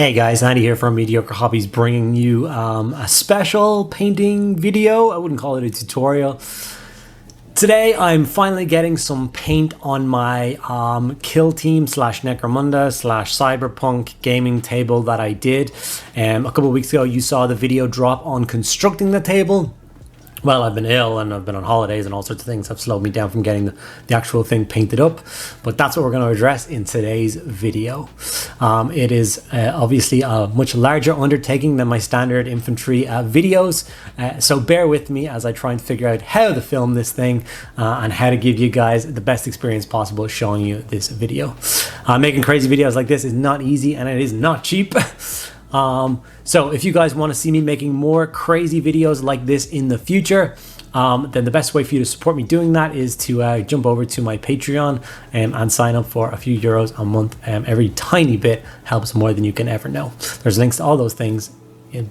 Hey guys, Andy here from Mediocre Hobbies, bringing you a special painting video. I wouldn't call it a tutorial. Today I'm finally getting some paint on my Kill Team / Necromunda / Cyberpunk gaming table that I did. A couple of weeks ago you saw the video drop on constructing the table. Well, I've been ill and I've been on holidays and all sorts of things have slowed me down from getting the actual thing painted up. But that's what we're going to address in today's video. It is obviously a much larger undertaking than my standard infantry videos. So bear with me as I try and figure out how to film this thing and how to give you guys the best experience possible showing you this video. Making crazy videos like this is not easy and it is not cheap. So if you guys want to see me making more crazy videos like this in the future, then the best way for you to support me doing that is to jump over to my Patreon and sign up for a few euros a month. Every tiny bit helps more than you can ever know. There's links to all those things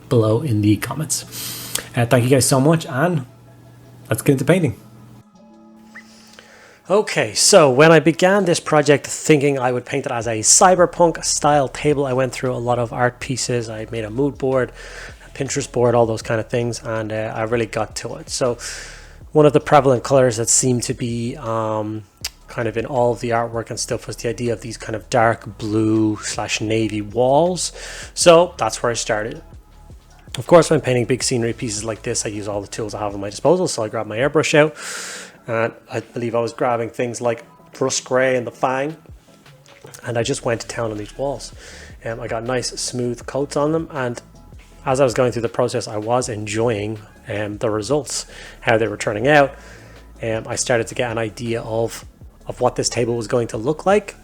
below in the comments. Thank you guys so much, and let's get into painting. Okay, so when I began this project thinking I would paint it as a cyberpunk style table, I went through a lot of art pieces. I made a mood board, a Pinterest board, all those kind of things, and I really got to it. So one of the prevalent colors that seemed to be kind of in all of the artwork and stuff was the idea of these kind of dark blue / navy walls. So that's where I started. Of course, when painting big scenery pieces like this, I use all the tools I have at my disposal. So I grabbed my airbrush out. And I believe I was grabbing things like Rust Grey and the Fang, and I just went to town on these walls. I got nice smooth coats on them, and as I was going through the process I was enjoying the results, how they were turning out. I started to get an idea of what this table was going to look like,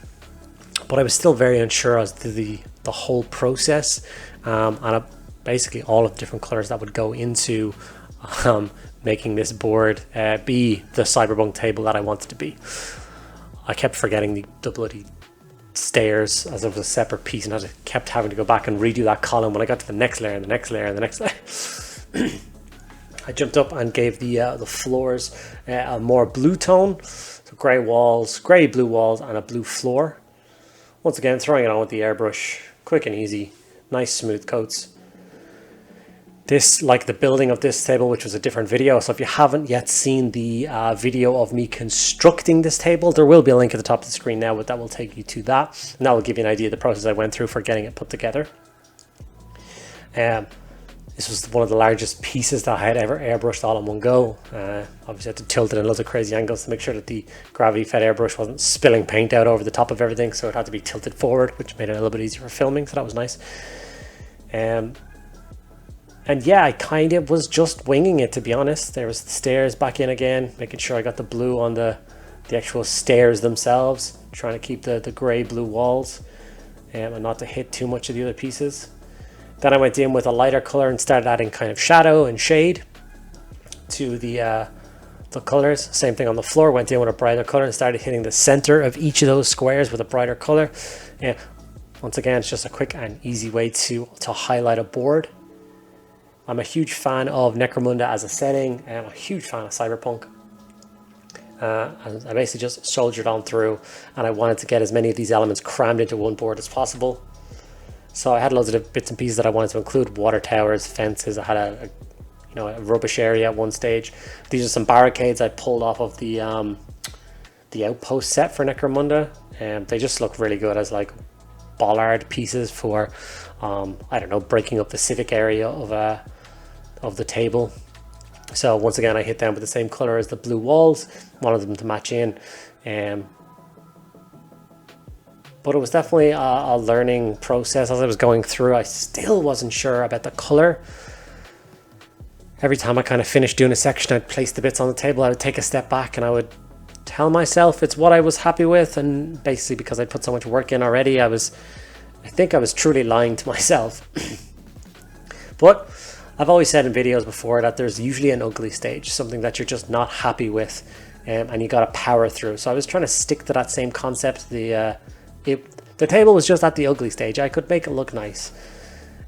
but I was still very unsure as to the whole process and basically all of the different colors that would go into making this board be the cyberpunk table that I wanted to be. I kept forgetting the bloody stairs as if it was a separate piece, and I kept having to go back and redo that column when I got to the next layer and the next layer and the next layer. I jumped up and gave the floors a more blue tone, so grey walls, grey blue walls, and a blue floor. Once again, throwing it on with the airbrush, quick and easy, nice smooth coats. This, like the building of this table, which was a different video, so if you haven't yet seen the video of me constructing this table, there will be a link at the top of the screen now, but that will take you to that, and that will give you an idea of the process I went through for getting it put together. This was one of the largest pieces that I had ever airbrushed all in one go. Obviously I had to tilt it in loads of crazy angles to make sure that the gravity fed airbrush wasn't spilling paint out over the top of everything, so it had to be tilted forward, which made it a little bit easier for filming, so that was nice. And yeah, I kind of was just winging it, to be honest. There was the stairs back in again, making sure I got the blue on the actual stairs themselves, trying to keep the grey blue walls and not to hit too much of the other pieces. Then I went in with a lighter color and started adding kind of shadow and shade to the colors. Same thing on the floor, went in with a brighter color and started hitting the center of each of those squares with a brighter color. Once again, it's just a quick and easy way to highlight a board. I'm a huge fan of Necromunda as a setting, and I'm a huge fan of Cyberpunk. I basically just soldiered on through, and I wanted to get as many of these elements crammed into one board as possible. So I had loads of bits and pieces that I wanted to include: water towers, fences. I had a rubbish area at one stage. These are some barricades I pulled off of the outpost set for Necromunda, and they just look really good as like bollard pieces for I don't know, breaking up the civic area of the table. So once again I hit them with the same color as the blue walls, wanted them to match in, but it was definitely a learning process as I was going through. I still wasn't sure about the color. Every time I kind of finished doing a section, I'd place the bits on the table, I would take a step back and I would tell myself it's what I was happy with, and basically because I'd put so much work in already, I think I was truly lying to myself. But I've always said in videos before that there's usually an ugly stage, something that you're just not happy with, and you got to power through. So I was trying to stick to that same concept. The table was just at the ugly stage. I could make it look nice.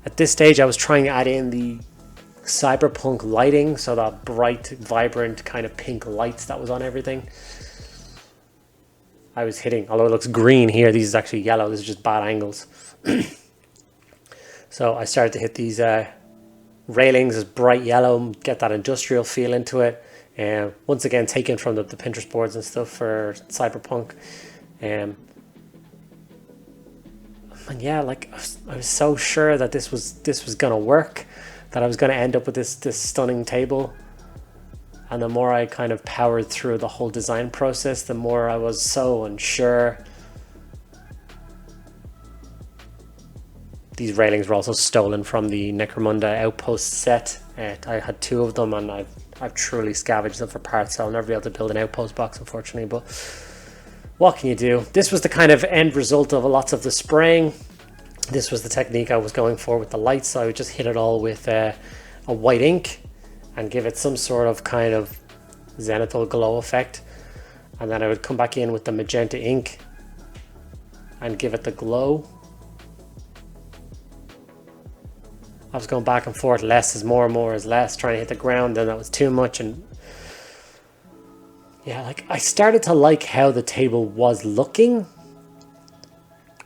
At this stage I was trying to add in the cyberpunk lighting, so that bright, vibrant kind of pink lights that was on everything. I was hitting, although it looks green here, these is actually yellow, this is just bad angles. So I started to hit these railings as bright yellow, get that industrial feel into it. And once again, taken from the Pinterest boards and stuff for Cyberpunk. And yeah, like I was so sure that this was gonna work, that I was gonna end up with this stunning table. And the more I kind of powered through the whole design process, the more I was so unsure. These railings were also stolen from the Necromunda outpost set. I had 2 of them, and I've truly scavenged them for parts, so I'll never be able to build an outpost box, unfortunately, but what can you do? This was the kind of end result of lots of the spraying. This was the technique I was going for with the lights, so I would just hit it all with a white ink and give it some sort of kind of zenithal glow effect. And then I would come back in with the magenta ink and give it the glow. I was going back and forth, less is more, more is less, trying to hit the ground, and that was too much. And yeah, like I started to like how the table was looking,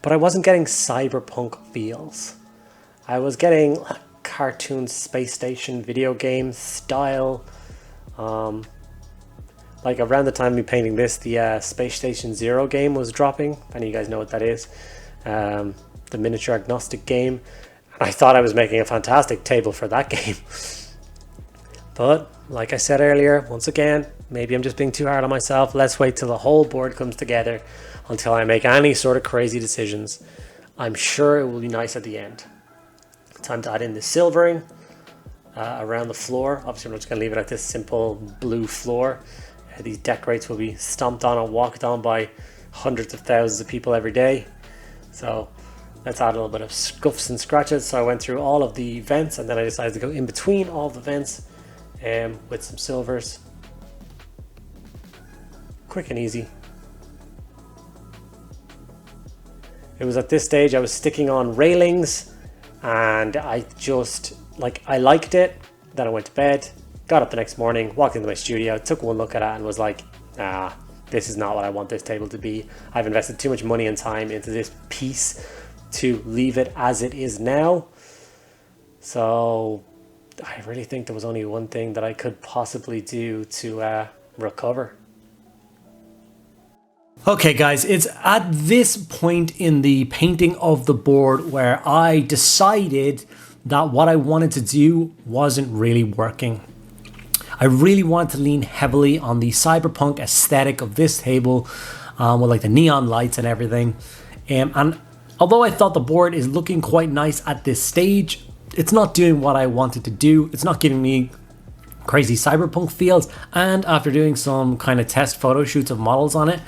but I wasn't getting cyberpunk feels. I was getting cartoon space station video game style. Like around the time of me painting this, the Space Station Zero game was dropping. If any of you guys know what that is, the miniature agnostic game. I thought I was making a fantastic table for that game. But like I said earlier, once again, maybe I'm just being too hard on myself. Let's wait till the whole board comes together until I make any sort of crazy decisions. I'm sure it will be nice at the end. Time to add in the silvering around the floor. Obviously, I'm just going to leave it at this simple blue floor. These decorates will be stomped on and walked on by hundreds of thousands of people every day. So let's add a little bit of scuffs and scratches. So I went through all of the vents, and then I decided to go in between all the vents with some silvers. Quick and easy. It was at this stage I was sticking on railings, and I just, like, I liked it. Then I went to bed, got up the next morning, walked into my studio, took one look at it and was like, ah, this is not what I want this table to be. I've invested too much money and time into this piece to leave it as it is now. So I really think there was only one thing that I could possibly do to recover. Okay guys, it's at this point in the painting of the board where I decided that what I wanted to do wasn't really working. I really wanted to lean heavily on the cyberpunk aesthetic of this table with like the neon lights and everything. And although I thought the board is looking quite nice at this stage, it's not doing what I wanted to do. It's not giving me crazy cyberpunk feels, and after doing some kind of test photo shoots of models on it,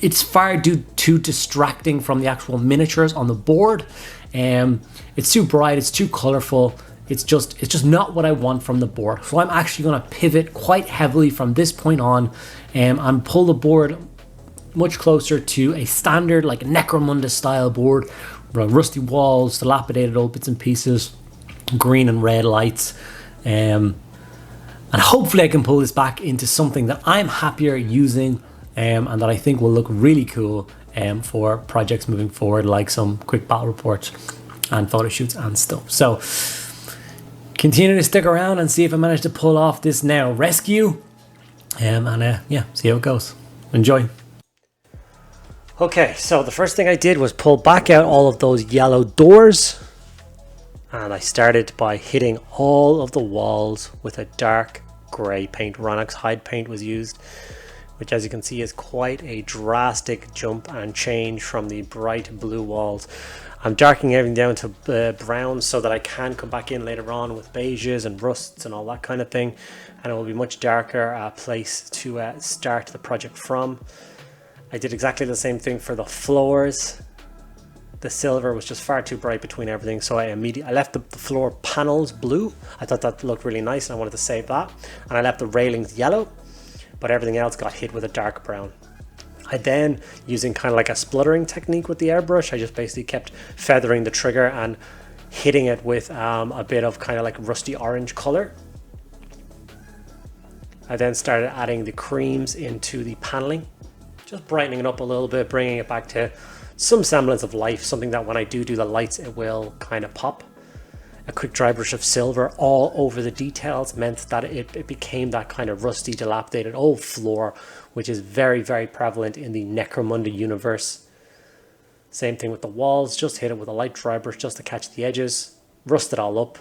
it's far too distracting from the actual miniatures on the board. It's too bright, it's too colorful. It's just not what I want from the board. So I'm actually going to pivot quite heavily from this point on and pull the board much closer to a standard like Necromunda style board, rusty walls, dilapidated old bits and pieces, green and red lights, and hopefully I can pull this back into something that I'm happier using and that I think will look really cool for projects moving forward, like some quick battle reports and photo shoots and stuff. So continue to stick around and see if I manage to pull off this now rescue and yeah, see how it goes. Enjoy. Okay, so the first thing I did was pull back out all of those yellow doors, and I started by hitting all of the walls with a dark grey paint. Ronix Hive paint was used, which as you can see is quite a drastic jump and change from the bright blue walls. I'm darkening everything down to brown so that I can come back in later on with beiges and rusts and all that kind of thing, and it will be much darker place to start the project from. I did exactly the same thing for the floors. The silver was just far too bright between everything, so I left the floor panels blue. I thought that looked really nice and I wanted to save that. And I left the railings yellow, but everything else got hit with a dark brown. I then, using kind of like a spluttering technique with the airbrush, I just basically kept feathering the trigger and hitting it with a bit of kind of like rusty orange color. I then started adding the creams into the paneling, just brightening it up a little bit, bringing it back to some semblance of life, something that when I do the lights, it will kind of pop. A quick dry brush of silver all over the details meant that it became that kind of rusty, dilapidated old floor, which is very, very prevalent in the Necromunda universe. Same thing with the walls, just hit it with a light dry brush just to catch the edges, rust it all up,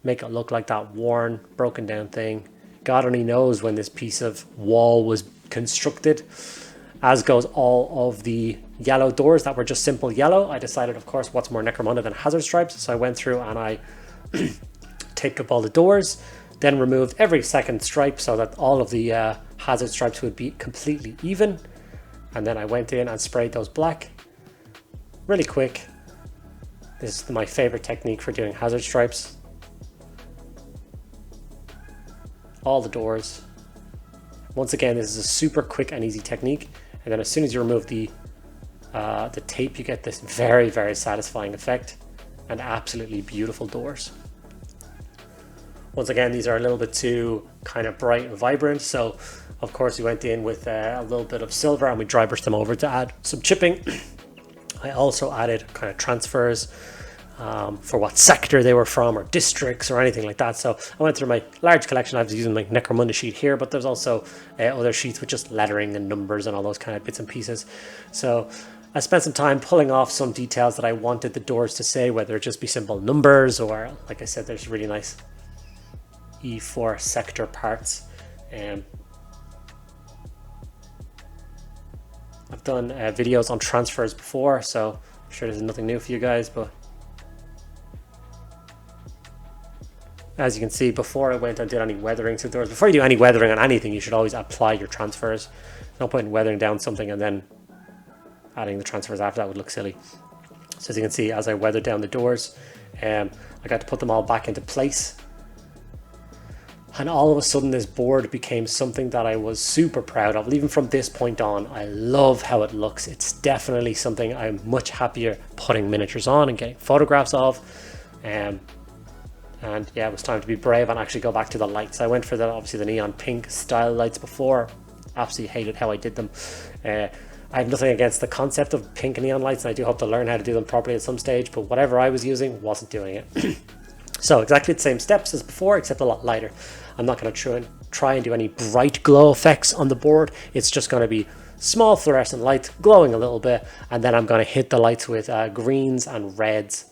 make it look like that worn, broken down thing. God only knows when this piece of wall was constructed, as goes all of the yellow doors that were just simple yellow. I decided, of course, what's more Necromunda than hazard stripes, so I went through and I taped up all the doors, then removed every second stripe so that all of the hazard stripes would be completely even. And then I went in and sprayed those black really quick. This is my favorite technique for doing hazard stripes. All the doors. Once again, this is a super quick and easy technique. And then as soon as you remove the tape, you get this very, very satisfying effect and absolutely beautiful doors. Once again, these are a little bit too kind of bright and vibrant, so of course we went in with a little bit of silver and we dry brushed them over to add some chipping. I also added kind of transfers for what sector they were from or districts or anything like that. So I went through my large collection. I was using my Necromunda sheet here, but there's also other sheets with just lettering and numbers and all those kind of bits and pieces. So I spent some time pulling off some details that I wanted the doors to say, whether it just be simple numbers or, like I said, there's really nice E4 sector parts. I've done videos on transfers before, so I'm sure this is nothing new for you guys, but as you can see, before I went and did any weathering to doors, before you do any weathering on anything, you should always apply your transfers. No point in weathering down something and then adding the transfers after. That would look silly. So as you can see, as I weathered down the doors, I got to put them all back into place. And all of a sudden this board became something that I was super proud of. Even from this point on, I love how it looks. It's definitely something I'm much happier putting miniatures on and getting photographs of. And yeah, it was time to be brave and actually go back to the lights. I went for obviously the neon pink style lights before. Absolutely hated how I did them. I have nothing against the concept of pink neon lights, and I do hope to learn how to do them properly at some stage, but whatever I was using wasn't doing it. So exactly the same steps as before, except a lot lighter. I'm not going to try and do any bright glow effects on the board. It's just going to be small fluorescent lights glowing a little bit, and then I'm going to hit the lights with greens and reds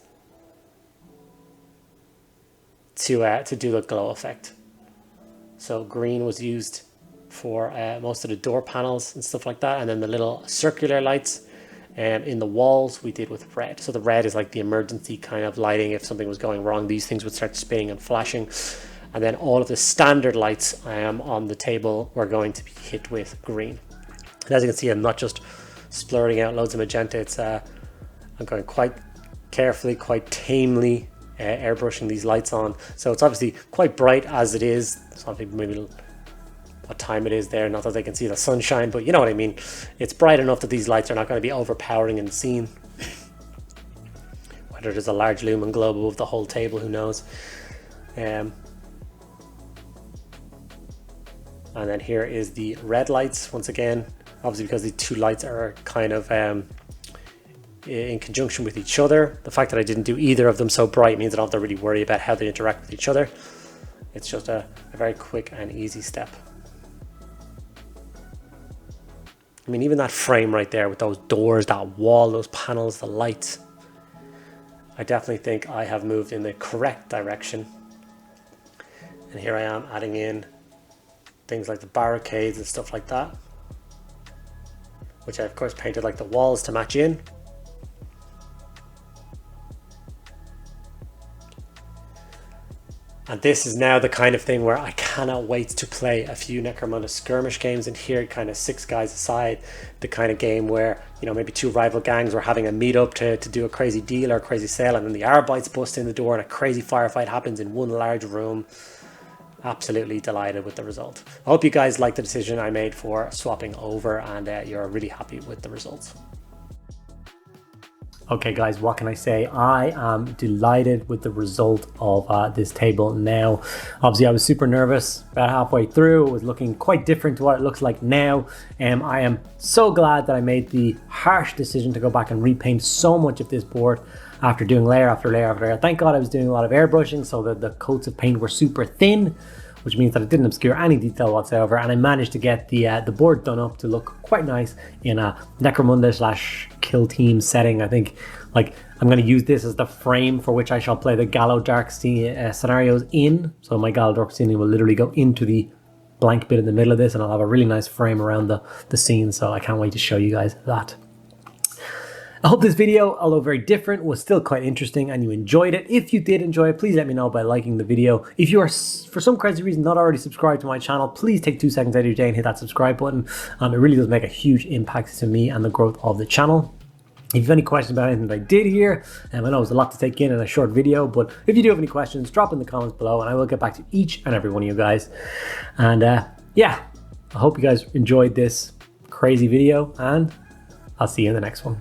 to do the glow effect. So green was used for most of the door panels and stuff like that, and then the little circular lights in the walls we did with red. So the red is like the emergency kind of lighting. If something was going wrong, these things would start spinning and flashing. And then all of the standard lights on the table were going to be hit with green. And as you can see, I'm not just splurting out loads of magenta. It's I'm going quite carefully, quite tamely airbrushing these lights on. So it's obviously quite bright as it is. Something maybe what time it is there, not that they can see the sunshine, but you know what I mean. It's bright enough that these lights are not going to be overpowering in the scene. Whether there's a large lumen globe above the whole table, who knows. And then here is the red lights once again, obviously because these two lights are kind of in conjunction with each other. The fact that I didn't do either of them so bright means I don't have to really worry about how they interact with each other. It's just a very quick and easy step. I mean, even that frame right there with those doors, that wall, those panels, the lights, I definitely think I have moved in the correct direction. And here I am adding in things like the barricades and stuff like that, which I of course painted like the walls to match in. And this is now the kind of thing where I cannot wait to play a few Necromunda skirmish games, and here kind of 6 guys aside, the kind of game where, you know, maybe 2 rival gangs were having a meetup to do a crazy deal or a crazy sale, and then the Arbites bust in the door and a crazy firefight happens in one large room. Absolutely delighted with the result. I hope you guys like the decision I made for swapping over, and you're really happy with the results. Okay guys, what can I say? I am delighted with the result of this table now. Obviously I was super nervous about halfway through. It was looking quite different to what it looks like now. I am so glad that I made the harsh decision to go back and repaint so much of this board after doing layer after layer after layer. Thank God I was doing a lot of airbrushing so that the coats of paint were super thin, which means that it didn't obscure any detail whatsoever, and I managed to get the board done up to look quite nice in a Necromunda / Kill Team setting. I think like I'm going to use this as the frame for which I shall play the Gallo Dark scenarios in. So my Gallo Dark scene will literally go into the blank bit in the middle of this, and I'll have a really nice frame around the scene, so I can't wait to show you guys that. I hope this video, although very different, was still quite interesting and you enjoyed it. If you did enjoy it, please let me know by liking the video. If you are, for some crazy reason, not already subscribed to my channel, please take 2 seconds out of your day and hit that subscribe button. It really does make a huge impact to me and the growth of the channel. If you have any questions about anything that I did here, I know it was a lot to take in a short video, but if you do have any questions, drop in the comments below and I will get back to each and every one of you guys. And yeah, I hope you guys enjoyed this crazy video, and I'll see you in the next one.